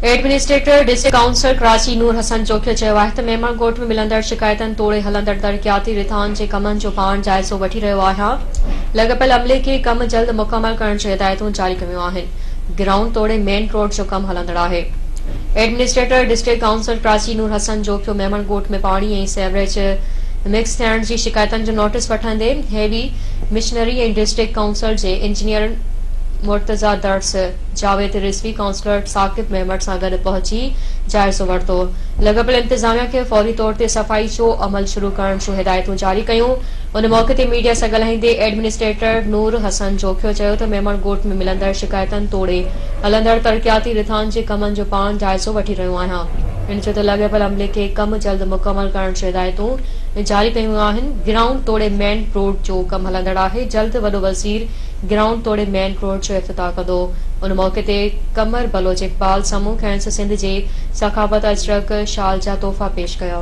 Administrator district council Karachi नूर हसन चोखियो चयो आहे त मेमण ॻोठ में मिलंदड़ शिकायतनि तोड़े हलंदड़ तरक़ियाती रिथान जे कमनि जो पाण जाइज़ो वठी रहियो आहियां। लॻपियल अमले खे कम जल्द मुकमल करण जूं हिदायतूं जारी कयूं आहिनि। ग्राउंड तोड़े मेन रोड जो कमु हलंदड़ आहे। एडमिनिस्ट्रेटर डिस्ट्रिक्ट काउंसिल कराची नूर हसन चोखियो मेमण ॻोठ में पाणी ऐं सेवरेज मिक्स थियण जी शिकायतनि जो नोटिस वठंदे हेवी मिशनरी ऐं डिस्ट्रिक्ट काउंसिल जे इंजीनियर मुर्तजा दर्स जावेद रिजवी काउंसलर साकिब मेमट सां गॾु पहुची जाइज़ो वरितो। लॻपियल इंतिज़ामिया खे फौरी तौर ते सफ़ाई जो अमल शुरू करण जूं हिदायतूं जारी कयूं। उन मौक़े ते मीडिया सां ॻाल्हाईंदे एडमिनिस्ट्रेटर नूर हसन चोखियो चयो त मेमण ॻोठ में मिलंदड़ शिकायतनि तोड़े हलंदड़ तरक़ियाती रिथान जे कमनि जो पाण जाइज़ो वठी रहियो आहियां। इन चयो त लॻपियल अमले खे कम जल्द मुकमल करण जूं हिदायतूं जारी कयूं आहिनि। ग्राउंड तोड़े मेन रोड जो कमु हलंदड़ आहे। जल्द वॾो वज़ीर ग्राउंड तोड़े मेन रोड जो इफ़्तिताह कंदो। उन मौक़े ते कमर बलोच इक़बाल समूह खैंस सिंध जे सखावत अजरक शाल जा तोहफ़ा पेश कया।